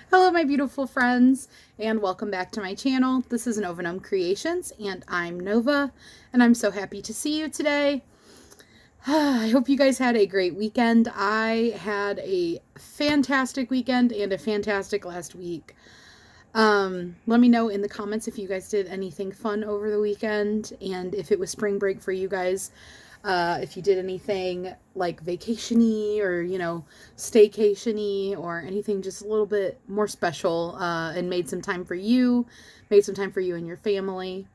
Hello, my beautiful friends, and welcome back to my channel. This is Nova Gnome Creations, and I'm Nova, and I'm so happy to see you today. I hope you guys had a great weekend. I had a fantastic weekend and a fantastic last week. Let me know in the comments if you guys did anything fun over the weekend, and if it was spring break for you guys. If you did anything like vacation-y or, staycation-y or anything just a little bit more special, and made some time for you and your family.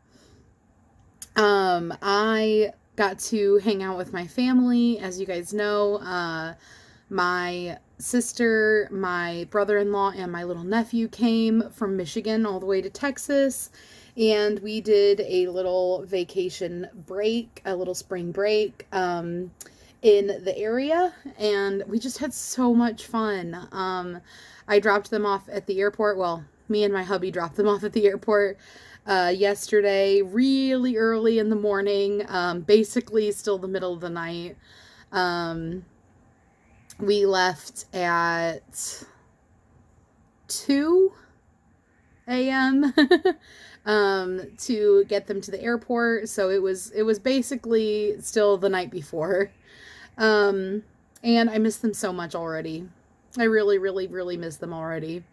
I got to hang out with my family. As you guys know, my sister, my brother-in-law, and my little nephew came from Michigan all the way to Texas. And we did a little vacation break, a little spring break, in the area, and we just had so much fun. I dropped them off at the airport. Well, me and my hubby dropped them off at the airport yesterday, really early in the morning, basically still the middle of the night. We left at 2 a.m. To get them to the airport. So it was basically still the night before. And I miss them so much already. I really, really, really miss them already.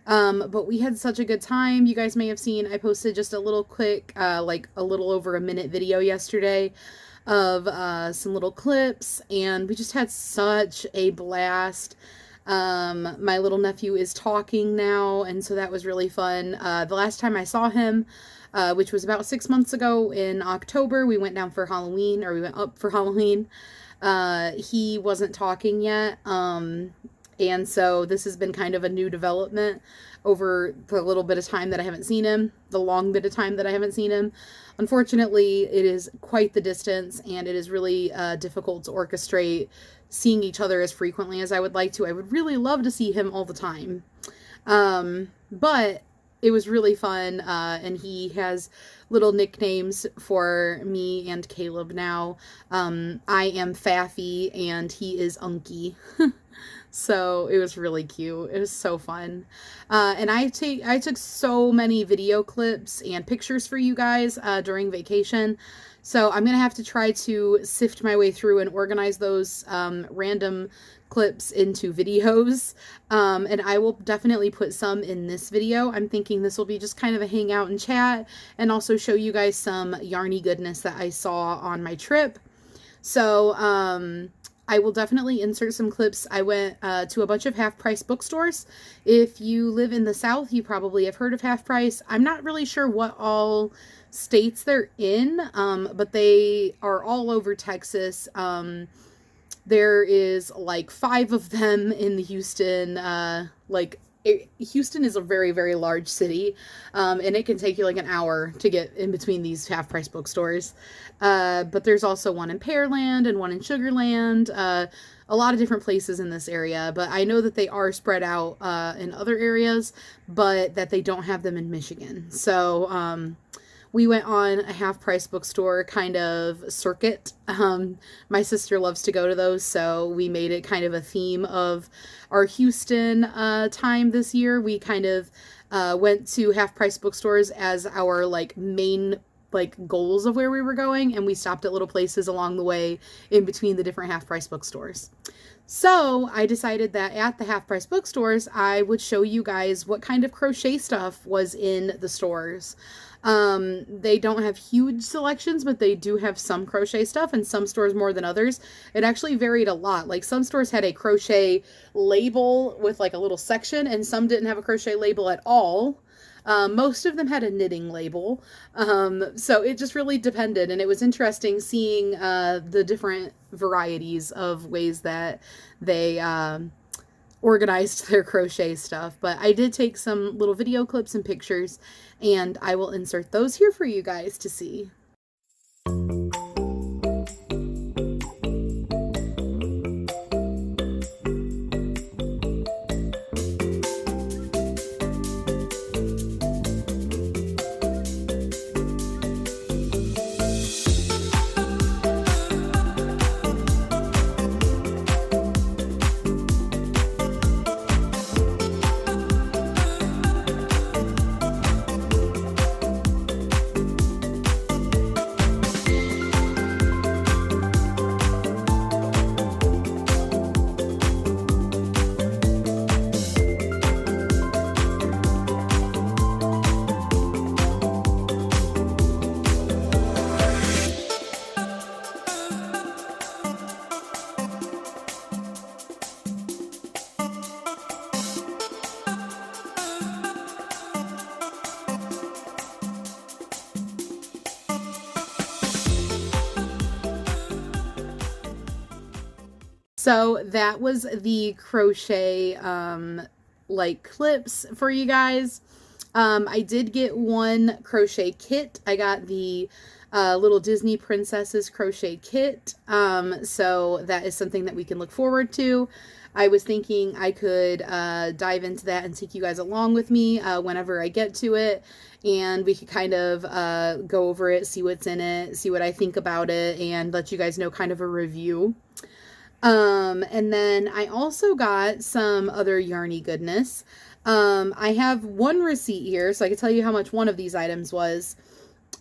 But we had such a good time. You guys may have seen, I posted just a little quick, like a little over a minute video yesterday of some little clips, and we just had such a blast. My little nephew is talking now, and so that was really fun. The last time I saw him, which was about 6 months ago in October, we went down for Halloween, or we went up for Halloween. He wasn't talking yet, and so this has been kind of a new development over the little bit of time that I haven't seen him, the long bit of time that I haven't seen him. Unfortunately, it is quite the distance, and it is really difficult to orchestrate seeing each other as frequently as I would like to. I would really love to see him all the time. But it was really fun, and he has little nicknames for me and Caleb now. I am Faffy, and he is Unky. So it was really cute. It was so fun. And I took so many video clips and pictures for you guys during vacation. So I'm going to have to try to sift my way through and organize those random clips into videos. And I will definitely put some in this video. I'm thinking this will be just kind of a hangout and chat, and also show you guys some yarny goodness that I saw on my trip. So, I will definitely insert some clips. I went to a bunch of Half Price bookstores. If you live in the South, you probably have heard of Half Price. I'm not really sure what all states they're in, but they are all over Texas. There is like 5 of them in the Houston, Houston is a very, very large city, and it can take you like an hour to get in between these half-price bookstores. But there's also one in Pearland and one in Sugarland, a lot of different places in this area. But I know that they are spread out in other areas, but that they don't have them in Michigan. So we went on a half-price bookstore kind of circuit. My sister loves to go to those, so we made it kind of a theme of our Houston time this year. We kind of went to half-price bookstores as our main goals of where we were going, and we stopped at little places along the way in between the different half-price bookstores. So I decided that at the half-price bookstores, I would show you guys what kind of crochet stuff was in the stores. They don't have huge selections, but they do have some crochet stuff, and some stores more than others. It actually varied a lot. Like, some stores had a crochet label with like a little section, and some didn't have a crochet label at all. Most of them had a knitting label. So it just really depended, and it was interesting seeing the different varieties of ways that they organized their crochet stuff. But I did take some little video clips and pictures, and I will insert those here for you guys to see. So that was the crochet like clips for you guys. I did get one crochet kit. I got the little Disney Princesses crochet kit. So that is something that we can look forward to. I was thinking I could dive into that and take you guys along with me whenever I get to it. And we could kind of go over it, see what's in it, see what I think about it, and let you guys know kind of a review. And then I also got some other yarny goodness. I have one receipt here, so I can tell you how much one of these items was.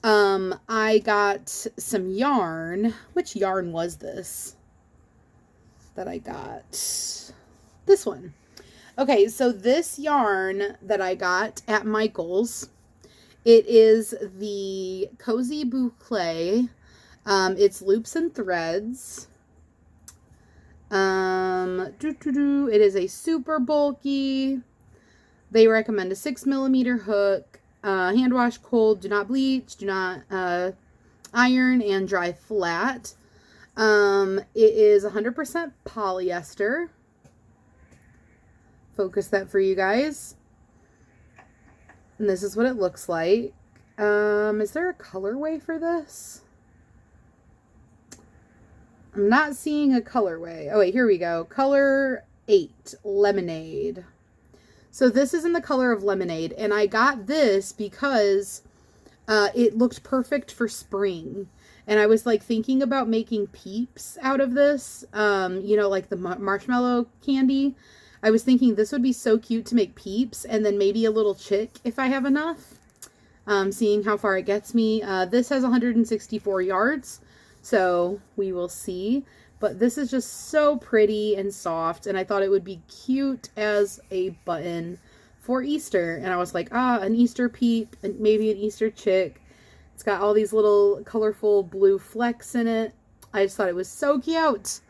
I got some yarn. Which yarn was this that I got? This one. Okay, so this yarn that I got at Michael's, it is the Cozy Boucle. It's loops and threads. It is a super bulky. They recommend a 6mm hook, hand wash cold, do not bleach, do not iron, and dry flat. It is 100% polyester. Focus that for you guys. And this is what it looks like. Is there a colorway for this? I'm not seeing a colorway. Oh, wait, here we go. Color 8, Lemonade. So this is in the color of Lemonade, and I got this because it looked perfect for spring. And I was like thinking about making peeps out of this, you know, like the marshmallow candy. I was thinking this would be so cute to make peeps, and then maybe a little chick if I have enough. Seeing how far it gets me. This has 164 yards. So we will see, but this is just so pretty and soft, and I thought it would be cute as a button for Easter. And I was like, an Easter peep and maybe an Easter chick. It's got all these little colorful blue flecks in it. I just thought it was so cute.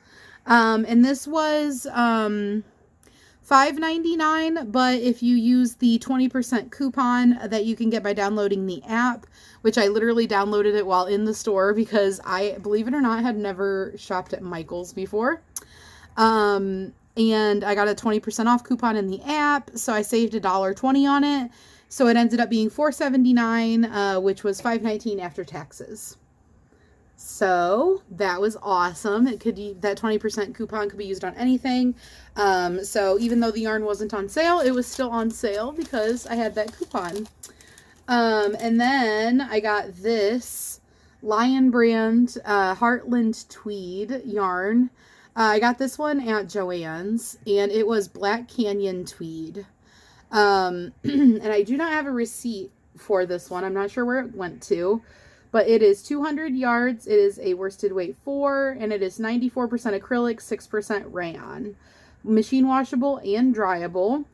And this was $5.99, but if you use the 20% coupon that you can get by downloading the app, which I literally downloaded it while in the store because I, believe it or not, had never shopped at Michael's before. And I got a 20% off coupon in the app, so I saved $1.20 on it. So it ended up being $4.79, which was $5.19 after taxes. So that was awesome. It could that 20% coupon could be used on anything. So even though the yarn wasn't on sale, it was still on sale because I had that coupon. And then I got this Lion Brand Heartland Tweed yarn. I got this one at Joann's, and it was Black Canyon Tweed. And I do not have a receipt for this one. I'm not sure where it went to. But it is 200 yards, it is a worsted weight 4, and it is 94% acrylic, 6% rayon. Machine washable and dryable.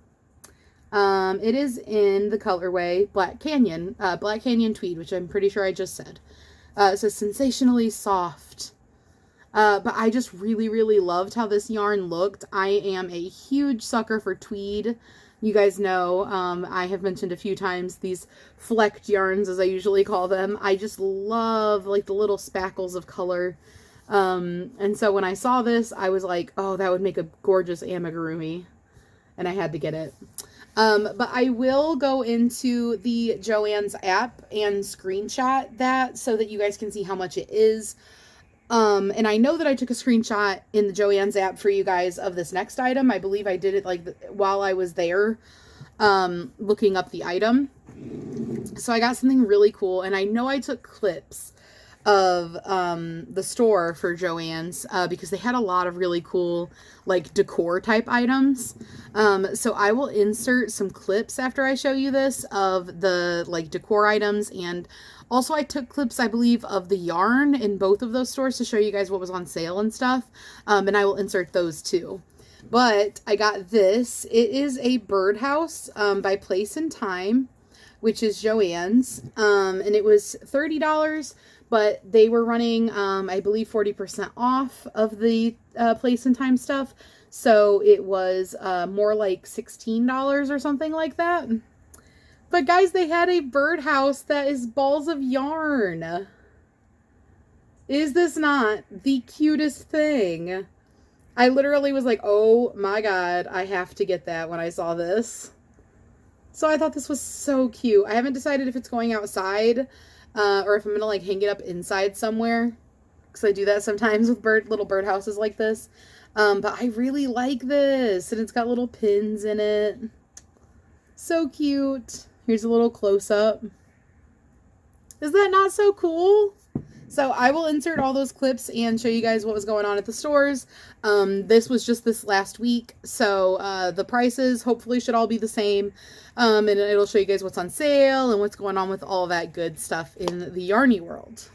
It is in the colorway Black Canyon Tweed, which I'm pretty sure I just said. It says sensationally soft. But I just really, really loved how this yarn looked. I am a huge sucker for tweed. You guys know, I have mentioned a few times these flecked yarns, as I usually call them. I just love, like, the little spackles of color. And so when I saw this, I was like, oh, that would make a gorgeous amigurumi. And I had to get it. But I will go into the Joann's app and screenshot that so that you guys can see how much it is. And I know that I took a screenshot in the Joann's app for you guys of this next item. I believe I did it like while I was there, looking up the item. So I got something really cool, and I know I took clips of the store for Joann's because they had a lot of really cool like decor type items. So I will insert some clips after I show you this of the like decor items, and also I took clips, I believe, of the yarn in both of those stores to show you guys what was on sale and stuff. And I will insert those too. But I got this. It is a birdhouse by Place and Time, which is Joann's. And it was $30, but they were running, I believe, 40% off of the Place and Time stuff. So it was more like $16 or something like that. But guys, they had a birdhouse that is balls of yarn. Is this not the cutest thing? I literally was like, oh my God, I have to get that when I saw this. So I thought this was so cute. I haven't decided if it's going outside or if I'm going to like hang it up inside somewhere. Because I do that sometimes with little birdhouses like this. But I really like this. And it's got little pins in it. So cute. Here's a little close-up. Is that not so cool? So I will insert all those clips and show you guys what was going on at the stores. This was just this last week. So the prices hopefully should all be the same. And it'll show you guys what's on sale and what's going on with all that good stuff in the Yarny world.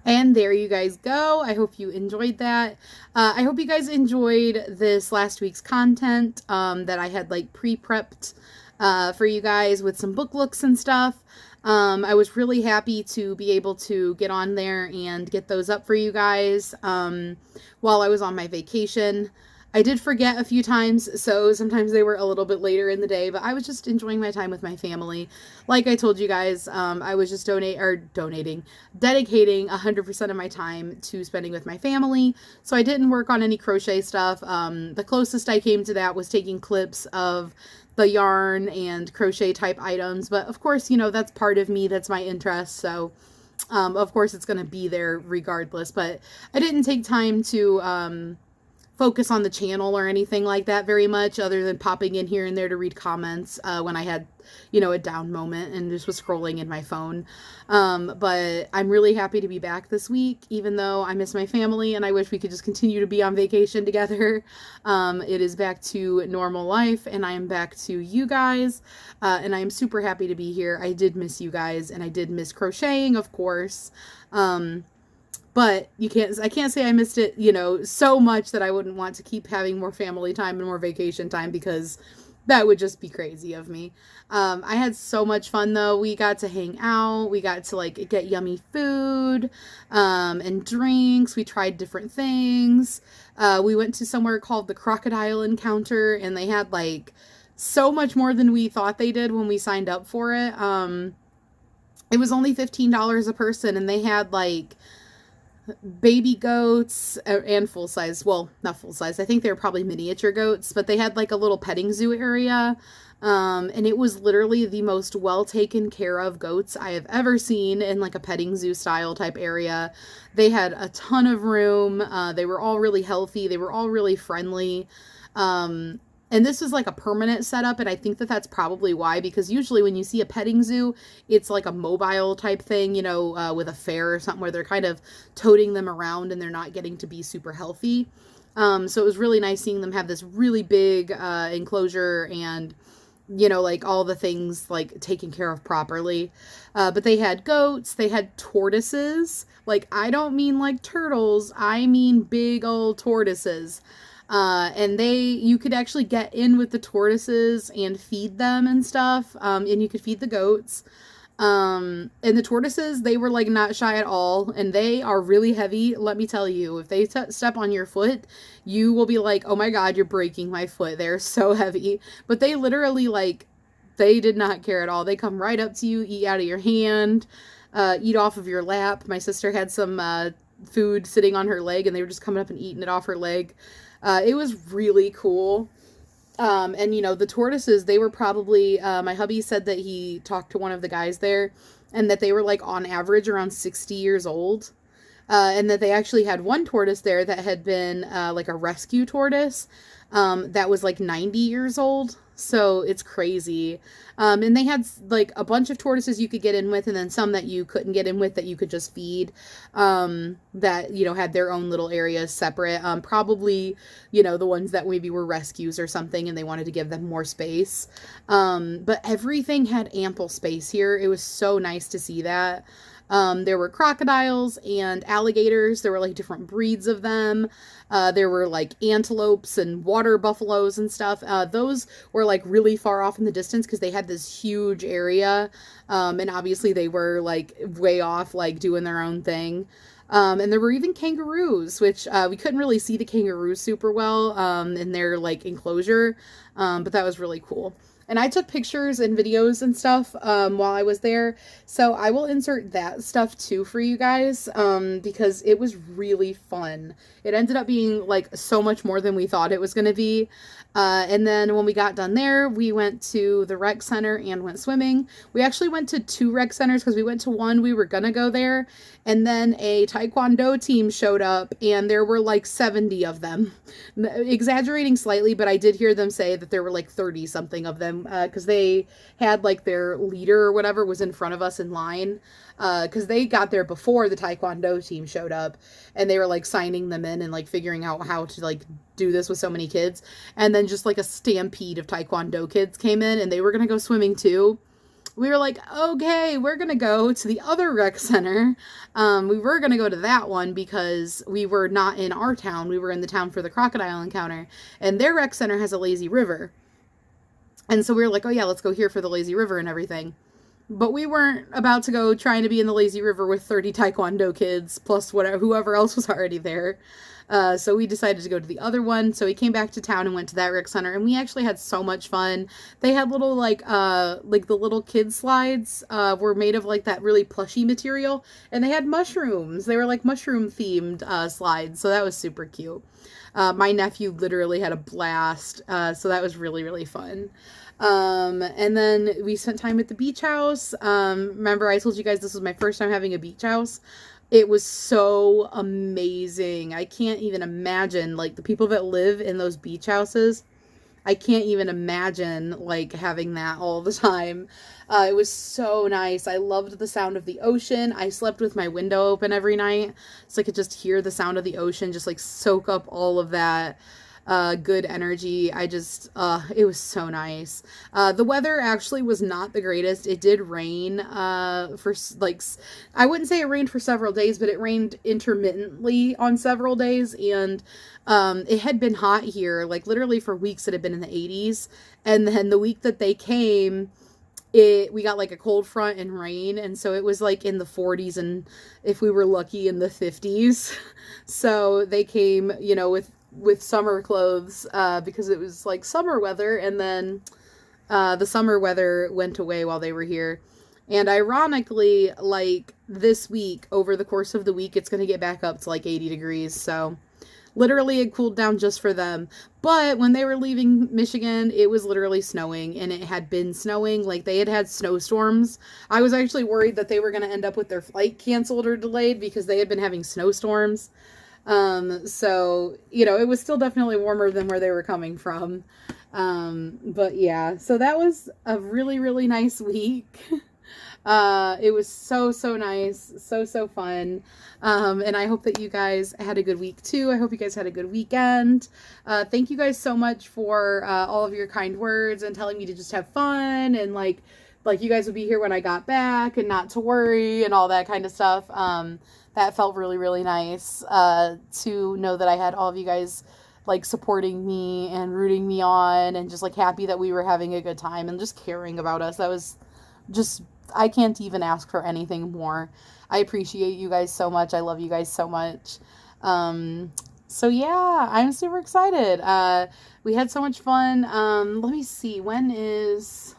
And there you guys go. I hope you enjoyed that. I hope you guys enjoyed this last week's content that I had like pre-prepped for you guys with some book looks and stuff. I was really happy to be able to get on there and get those up for you guys while I was on my vacation. I did forget a few times, so sometimes they were a little bit later in the day, but I was just enjoying my time with my family. Like I told you guys, I was just dedicating 100% of my time to spending with my family, so I didn't work on any crochet stuff. The closest I came to that was taking clips of the yarn and crochet type items, but of course, you know, that's part of me, that's my interest, so of course it's going to be there regardless, but I didn't take time to focus on the channel or anything like that very much, other than popping in here and there to read comments when I had, you know, a down moment and just was scrolling in my phone. But I'm really happy to be back this week, even though I miss my family and I wish we could just continue to be on vacation together. It is back to normal life and I am back to you guys, and I am super happy to be here. I did miss you guys and I did miss crocheting, of course. But I can't say I missed it, you know, so much that I wouldn't want to keep having more family time and more vacation time, because that would just be crazy of me. I had so much fun though. We got to hang out. We got to like get yummy food, and drinks. We tried different things. We went to somewhere called the Crocodile Encounter, and they had like so much more than we thought they did when we signed up for it. It was only $15 a person, and they had like baby goats and full size. Well, not full size. I think they were probably miniature goats, but they had like a little petting zoo area. And it was literally the most well taken care of goats I have ever seen in like a petting zoo style type area. They had a ton of room. They were all really healthy. They were all really friendly. And this is like a permanent setup, and I think that that's probably why, because usually when you see a petting zoo, it's like a mobile type thing, you know, with a fair or something where they're kind of toting them around and they're not getting to be super healthy. So it was really nice seeing them have this really big enclosure, and you know, like all the things like taken care of properly. But they had goats, they had tortoises. Like, I don't mean like turtles, I mean big old tortoises. And you could actually get in with the tortoises and feed them and stuff. And you could feed the goats. And the tortoises, they were like not shy at all, and they are really heavy. Let me tell you, if they step on your foot, you will be like, oh my God, you're breaking my foot. They're so heavy. But they literally, like, they did not care at all. They come right up to you, eat out of your hand, eat off of your lap. My sister had some food sitting on her leg, and they were just coming up and eating it off her leg. It was really cool. And you know, the tortoises, they were probably, my hubby said that he talked to one of the guys there and that they were like on average around 60 years old. And that they actually had one tortoise there that had been like a rescue tortoise that was like 90 years old. So it's crazy. And they had like a bunch of tortoises you could get in with, and then some that you couldn't get in with that you could just feed, that, you know, had their own little areas separate. Probably, you know, the ones that maybe were rescues or something and they wanted to give them more space. But everything had ample space here. It was so nice to see that. There were crocodiles and alligators. There were like different breeds of them. There were like antelopes and water buffaloes and stuff. Those were like really far off in the distance because they had this huge area. And obviously they were like way off, like doing their own thing. And there were even kangaroos, which we couldn't really see the kangaroos super well in their like enclosure. But that was really cool. And I took pictures and videos and stuff while I was there. So I will insert that stuff too for you guys because it was really fun. It ended up being like so much more than we thought it was going to be. And then when we got done there, we went to the rec center and went swimming. We actually went to 2 rec centers because we went to one, we were going to go there. And then a Taekwondo team showed up and there were like 70 of them. Exaggerating slightly, but I did hear them say that there were like 30 something of them because they had like their leader or whatever was in front of us in line because they got there before the Taekwondo team showed up, and they were like signing them in and like figuring out how to like do this with so many kids. And then just like a stampede of Taekwondo kids came in and they were gonna go swimming too. We were like, okay, we're going to go to the other rec center. We were going to go to that one because we were not in our town. We were in the town for the crocodile encounter. And their rec center has a lazy river. And so we were like, oh yeah, let's go here for the lazy river and everything. But we weren't about to go trying to be in the lazy river with 30 Taekwondo kids plus whoever else was already there. So we decided to go to the other one. So we came back to town and went to that rec center, and we actually had so much fun. They had little like the little kid slides were made of like that really plushy material, and they had mushrooms. They were like mushroom themed slides, so that was super cute. My nephew literally had a blast, so that was really, really fun. And then we spent time at the beach house. Remember I told you guys this was my first time having a beach house. It was so amazing. I can't even imagine, like, the people that live in those beach houses. I can't even imagine, like, having that all the time. It was so nice. I loved the sound of the ocean. I slept with my window open every night so I could just hear the sound of the ocean, just, like, soak up all of that good energy. It was so nice. The weather actually was not the greatest. It did rain for like, I wouldn't say it rained for several days, but it rained intermittently on several days. And it had been hot here, like literally for weeks. It had been in the 80s. And then the week that they came, we got like a cold front and rain, and so it was like in the 40s, and if we were lucky in the 50s. So they came, you know, with summer clothes because it was like summer weather, and then the summer weather went away while they were here. And ironically, like this week, over the course of the week, it's going to get back up to like 80 degrees. So literally it cooled down just for them. But when they were leaving Michigan, it was literally snowing, and it had been snowing. Like, they had snowstorms. I was actually worried that they were going to end up with their flight canceled or delayed because they had been having snowstorms. So, you know, it was still definitely warmer than where they were coming from. But yeah, so that was a really, really nice week. It was so, so nice. So, so fun. And I hope that you guys had a good week too. I hope you guys had a good weekend. Thank you guys so much for all of your kind words and telling me to just have fun and like you guys would be here when I got back and not to worry and all that kind of stuff. That felt really, really nice to know that I had all of you guys like supporting me and rooting me on and just like happy that we were having a good time and just caring about us. That was just, I can't even ask for anything more. I appreciate you guys so much. I love you guys so much. So yeah, I'm super excited. We had so much fun. Let me see, when is...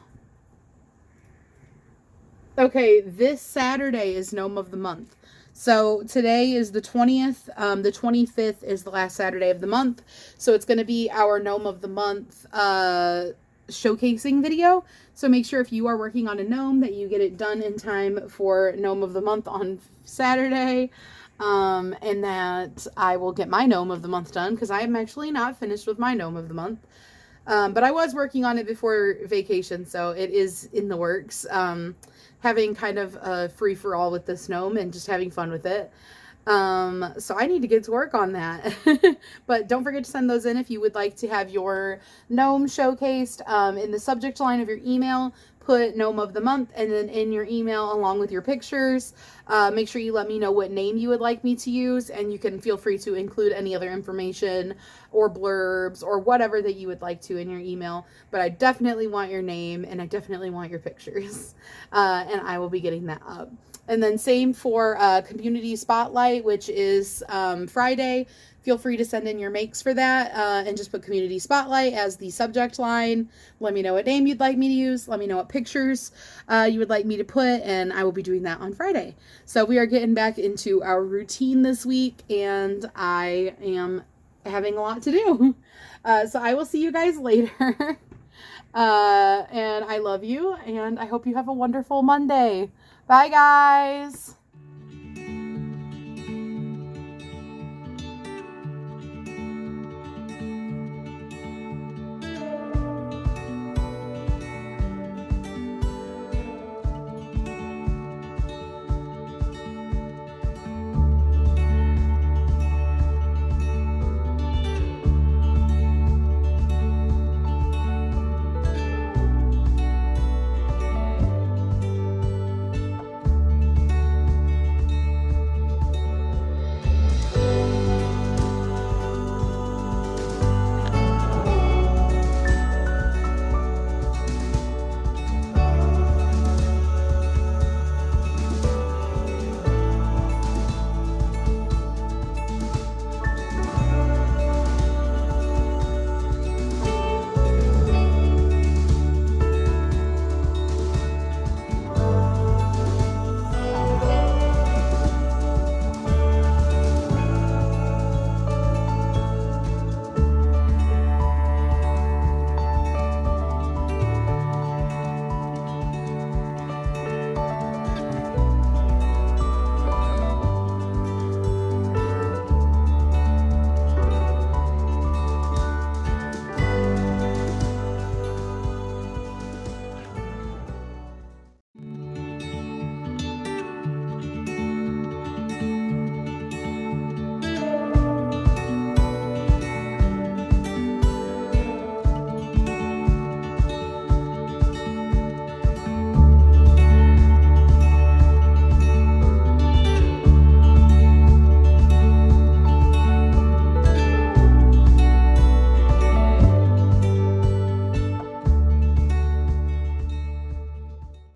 Okay, this Saturday is Gnome of the Month. So today is the 20th. The 25th is the last Saturday of the month. So it's going to be our Gnome of the Month showcasing video. So make sure if you are working on a gnome that you get it done in time for Gnome of the Month on Saturday. And that I will get my Gnome of the Month done because I am actually not finished with my Gnome of the Month. But I was working on it before vacation, so it is in the works. Having kind of a free-for-all with this gnome and just having fun with it. So I need to get to work on that. But don't forget to send those in if you would like to have your gnome showcased. In the subject line of your email, put Gnome of the Month, and then in your email along with your pictures, make sure you let me know what name you would like me to use, and you can feel free to include any other information or blurbs or whatever that you would like to in your email. But I definitely want your name and I definitely want your pictures. And I will be getting that up. And then same for Community Spotlight, which is Friday. Feel free to send in your makes for that and just put Community Spotlight as the subject line. Let me know what name you'd like me to use. Let me know what pictures you would like me to put, and I will be doing that on Friday. So we are getting back into our routine this week, and I am having a lot to do. So I will see you guys later. And I love you, and I hope you have a wonderful Monday. Bye, guys.